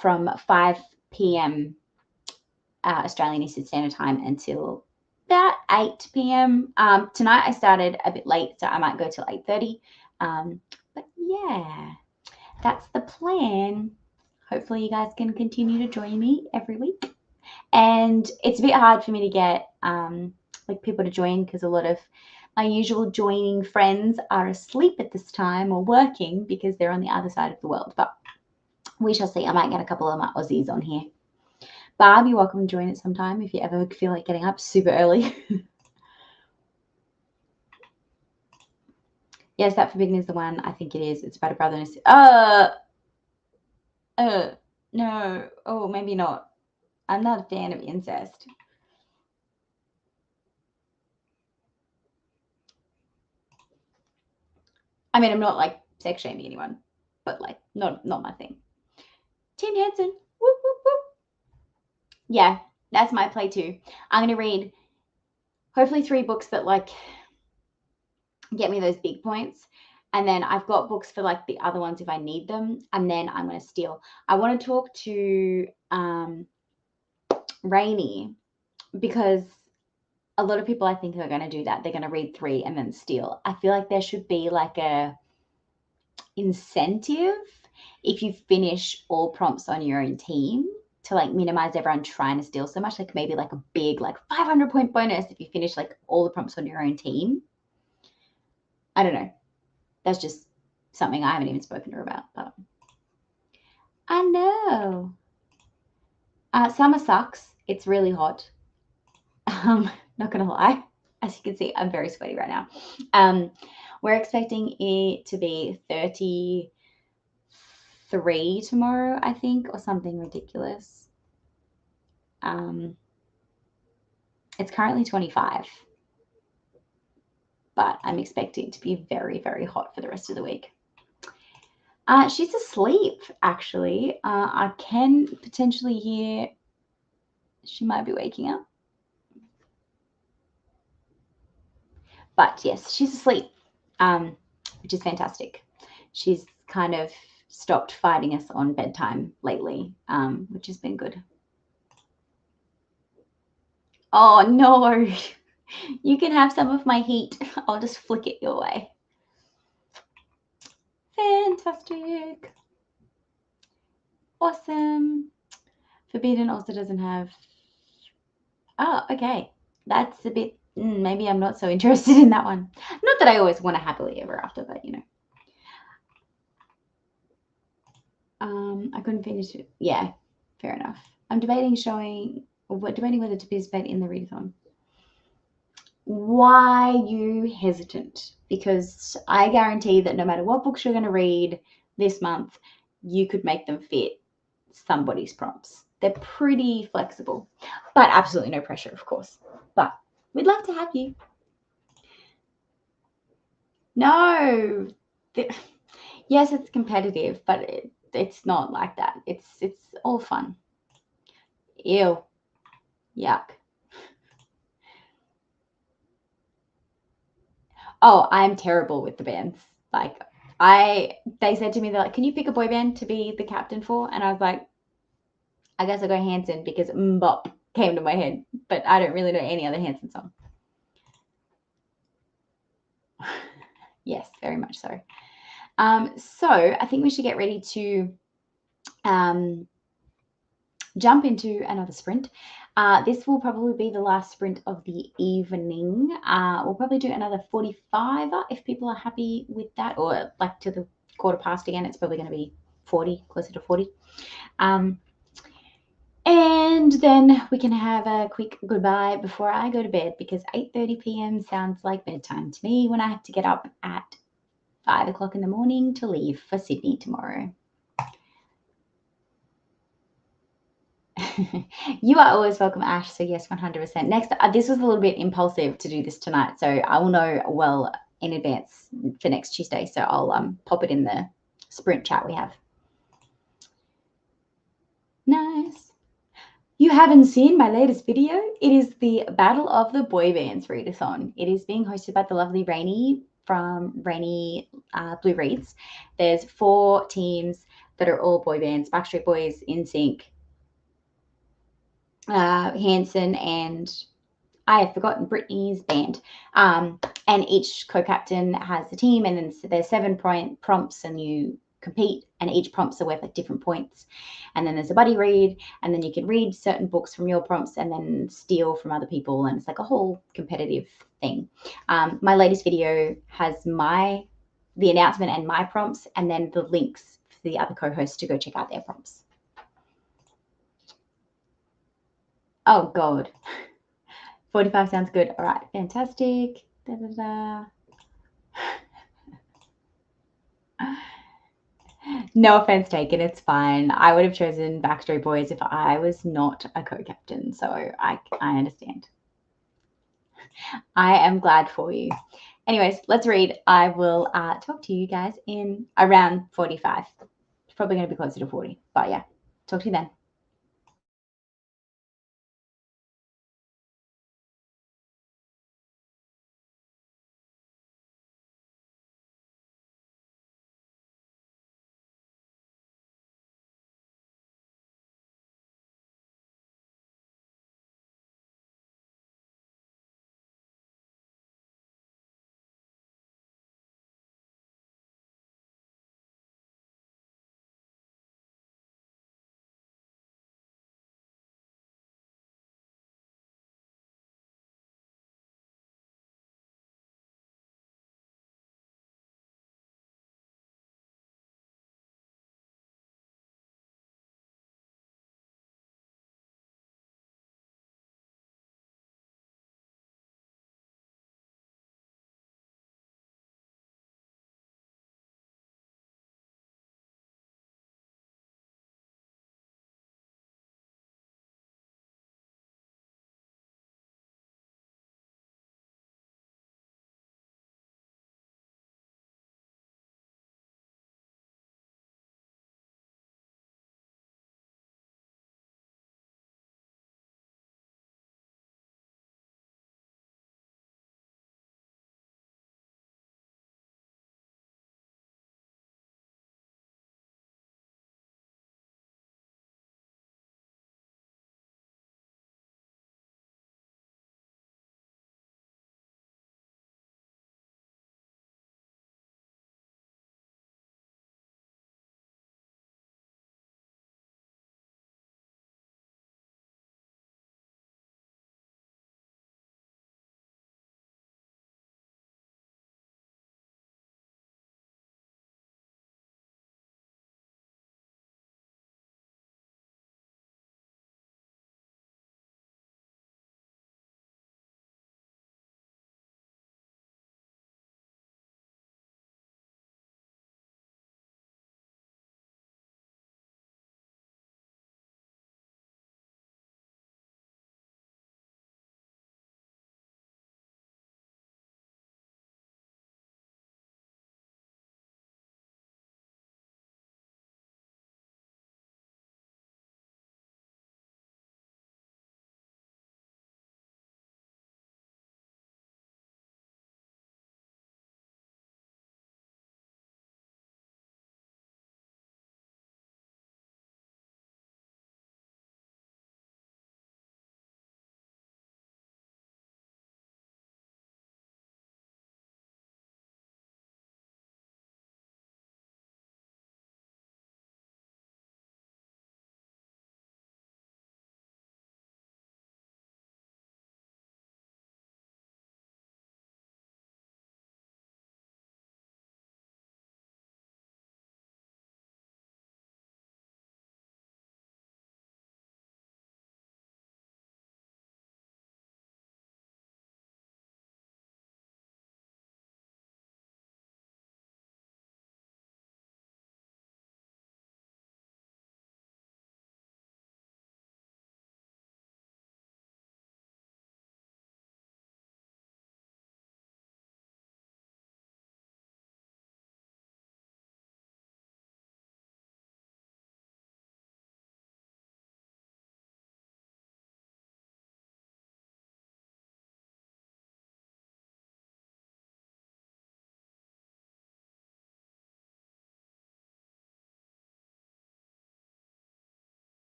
from 5 p.m. Australian Eastern Standard Time until about 8 p.m. Tonight I started a bit late, so I might go till 8:30. But yeah, that's the plan. Hopefully you guys can continue to join me every week. And it's a bit hard for me to get like people to join because a lot of my usual joining friends are asleep at this time or working because they're on the other side of the world. But we shall see. I might get a couple of my Aussies on here. Barb, you're welcome to join it sometime if you ever feel like getting up super early. Yes, that Forbidden is the one. I think it is. It's about a brother and a sister. No. Oh, maybe not. I'm not a fan of incest. I mean, I'm not like sex shaming anyone, but like not my thing. Tim Henson. Whoop, whoop, whoop. Yeah, that's my play too. I'm going to read hopefully 3 books that like get me those big points. And then I've got books for like the other ones if I need them. And then I'm going to steal. I want to talk to Rainy because a lot of people I think are going to do that. They're going to read 3 and then steal. I feel like there should be like a incentive if you finish all prompts on your own team to like minimize everyone trying to steal so much. Like maybe like a big like 500 point bonus if you finish like all the prompts on your own team. I don't know. That's just something I haven't even spoken to her about. But I know. Summer sucks. It's really hot. Not gonna lie. As you can see, I'm very sweaty right now. We're expecting it to be 33 tomorrow, I think, or something ridiculous. It's currently 25, but I'm expecting it to be very, very hot for the rest of the week. She's asleep, actually. I can potentially hear she might be waking up. But yes, she's asleep, which is fantastic. She's kind of stopped fighting us on bedtime lately, which has been good. Oh, no. You can have some of my heat. I'll just flick it your way. Fantastic. Awesome. Forbidden also doesn't have... Oh, okay. That's a bit... maybe I'm not so interested in that one. Not that I always want to happily ever after, but you know. I couldn't finish it. Yeah, fair enough. I'm debating whether to participate in the readathon. Why you hesitant? Because I guarantee that no matter what books you're going to read this month, you could make them fit somebody's prompts. They're pretty flexible, but absolutely no pressure, of course. But we'd love to have you. No. Yes, it's competitive, but it's not like that. It's all fun. Ew. Yuck. Oh, I'm terrible with the bands. Like they said to me, they're like, can you pick a boy band to be the captain for? And I was like, I guess I'll go Hanson because Mbop came to my head, but I don't really know any other Hanson song. Yes, very much so. So I think we should get ready to jump into another sprint. This will probably be the last sprint of the evening. We'll probably do another 45 if people are happy with that, or like to the 1/4 again. It's probably going to be 40, closer to 40. And then we can have a quick goodbye before I go to bed because 8:30 p.m. sounds like bedtime to me when I have to get up at 5 o'clock in the morning to leave for Sydney tomorrow. You are always welcome, Ash. So yes, 100%. Next, this was a little bit impulsive to do this tonight, so I will know well in advance for next Tuesday. So I'll pop it in the sprint chat we have. Nice. You haven't seen my latest video? It is the Battle of the Boy Bands readathon. It is being hosted by the lovely Rainy from Rainy Blue Reads. There's 4 teams that are all boy bands: Backstreet Boys, NSYNC, Hanson, and I have forgotten Britney's band. And each co-captain has a team, and then there's 7 prompts, and you compete, and each prompts are worth like different points. And then there's a buddy read, and then you can read certain books from your prompts and then steal from other people, and it's like a whole competitive thing. My latest video has the announcement and my prompts, and then the links for the other co-hosts to go check out their prompts. Oh God. 45 sounds good. All right, fantastic. Da, da, da. No offense taken, it's fine. I would have chosen Backstreet Boys if I was not a co-captain, so I understand. I am glad for you. Anyways, let's read. I will talk to you guys in around 45. It's probably going to be closer to 40, but yeah, talk to you then.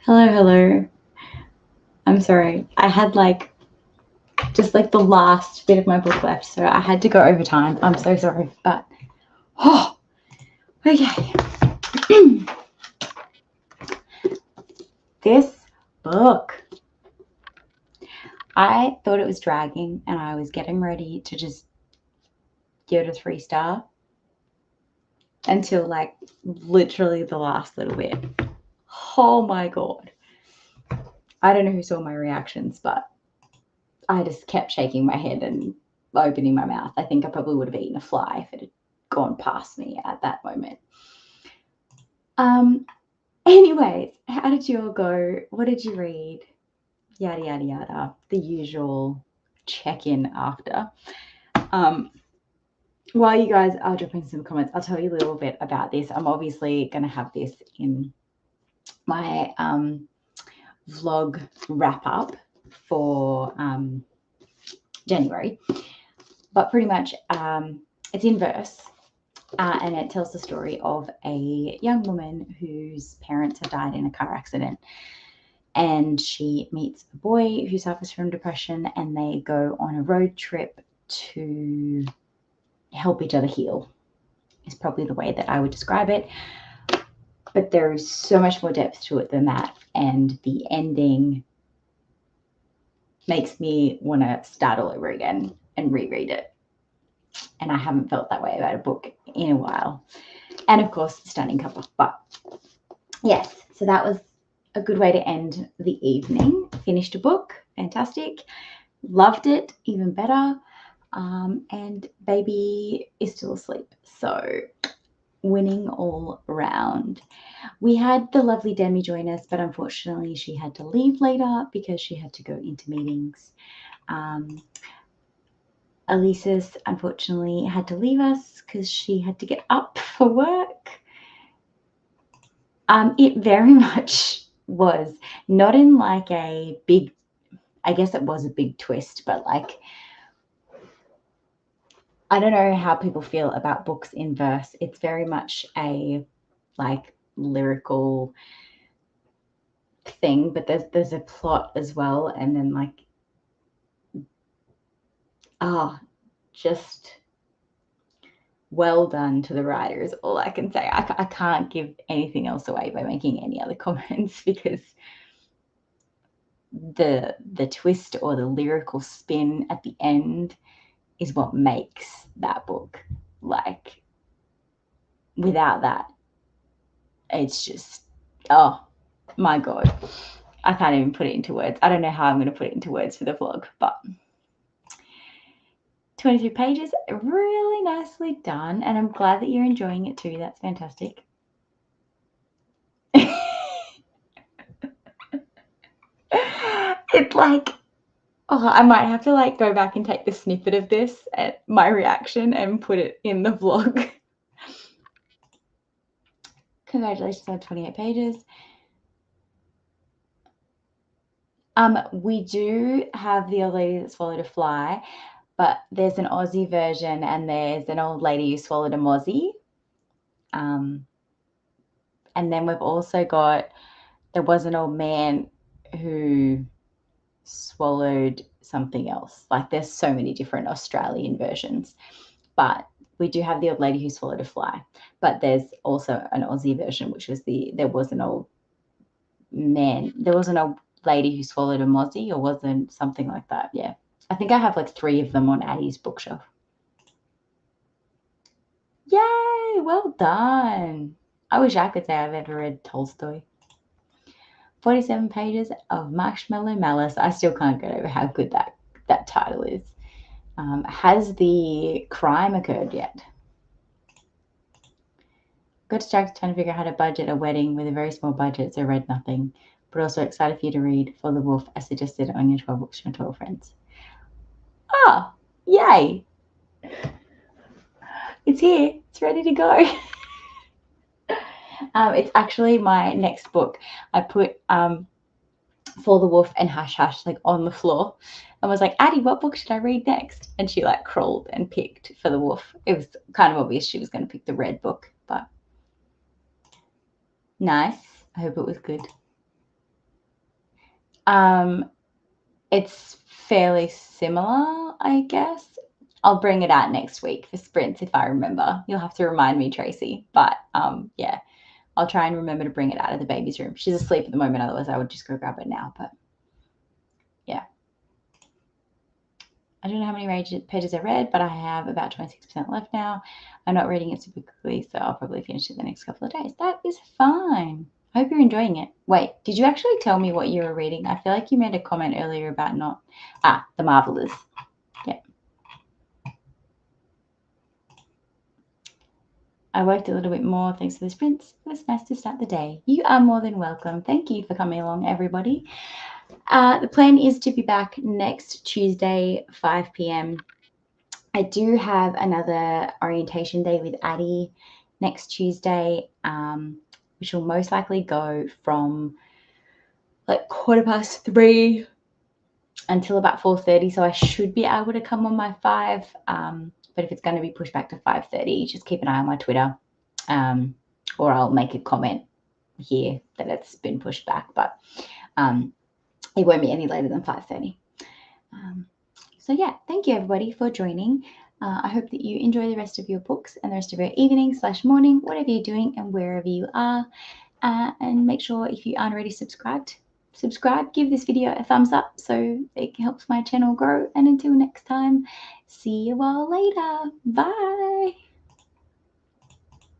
Hello. I'm sorry. I had just the last bit of my book left, so I had to go over time. I'm so sorry, but okay. This book, I thought it was dragging, and I was getting ready to just give it a 3-star until literally the last little bit. Oh my god. I don't know who saw my reactions, but I just kept shaking my head and opening my mouth. I think I probably would have eaten a fly if it had gone past me at that moment. Anyways, how did you all go? What did you read? Yada, yada, yada. The usual check-in after. While you guys are dropping some comments, I'll tell you a little bit about this. I'm obviously going to have this in my vlog wrap-up for January. But pretty much it's in verse. And it tells the story of a young woman whose parents have died in a car accident. And she meets a boy who suffers from depression, and they go on a road trip to help each other heal, is probably the way that I would describe it. But there is so much more depth to it than that. And the ending makes me want to start all over again and reread it. And I haven't felt that way about a book in a while. And of course, stunning cover. But yes, so that was a good way to end the evening. Finished a book, fantastic. Loved it, even better. And baby is still asleep. So winning all round. We had the lovely Demi join us, but unfortunately she had to leave later because she had to go into meetings. Elisa's unfortunately had to leave us because she had to get up for work. It very much was not in a big, I guess it was a big twist, but I don't know how people feel about books in verse. It's very much a lyrical thing, but there's a plot as well, and then just well done to the writer is all I can say. I can't give anything else away by making any other comments, because the twist or the lyrical spin at the end is what makes that book. Without that, it's just, oh my god, I can't even put it into words. I don't know how I'm going to put it into words for the vlog, but 23 pages, really nicely done, and I'm glad that you're enjoying it too. That's fantastic. It's I might have to go back and take the snippet of this at my reaction and put it in the vlog. Congratulations on 28 pages. We do have The Old Lady That Swallowed a Fly, but there's an Aussie version and there's an old lady who swallowed a mozzie. And then we've also got There Was an Old Man Who Swallowed Something Else. There's so many different Australian versions, but we do have The Old Lady Who Swallowed a Fly. But there's also an Aussie version, which was There Was an Old Lady Who Swallowed a Mozzie, or wasn't something like that. Yeah, I think I have 3 of them on Addie's bookshelf. Yay, well done. I wish I could say I've ever read Tolstoy. 47 pages of Marshmallow Malice. I still can't get over how good that title is. Has the crime occurred yet? Got distracted trying to figure out how to budget a wedding with a very small budget, so read nothing. But also excited for you to read For the Wolf, as suggested on your 12 books from 12 friends. Oh, yay. It's here. It's ready to go. It's actually my next book. I put For the Wolf and Hush Hush on the floor and was like, Addie, what book should I read next? And she crawled and picked For the Wolf. It was kind of obvious she was going to pick the red book, but nice. I hope it was good. It's fairly similar, I guess. I'll bring it out next week for sprints if I remember. You'll have to remind me, Tracy. But yeah, I'll try and remember to bring it out of the baby's room. She's asleep at the moment, otherwise I would just go grab it now. But yeah. I don't know how many pages I read, but I have about 26% left now. I'm not reading it super quickly, so I'll probably finish it the next couple of days. That is fine. I hope you're enjoying it. Wait, did you actually tell me what you were reading? I feel like you made a comment earlier about not... The Marvelous. Yeah. I worked a little bit more thanks to the sprints. It was nice to start the day. You are more than welcome. Thank you for coming along, everybody. The plan is to be back next Tuesday, 5 p.m. I do have another orientation day with Addie next Tuesday, which will most likely go from like 3:15 until about 4:30. So I should be able to come on my 5. But if it's going to be pushed back to 5:30, just keep an eye on my Twitter, or I'll make a comment here that it's been pushed back. But it won't be any later than 5:30. So yeah, thank you everybody for joining. I hope that you enjoy the rest of your books and the rest of your evening/morning, whatever you're doing and wherever you are. And make sure if you aren't already subscribed, subscribe, give this video a thumbs up so it helps my channel grow. And until next time, see you all later. Bye.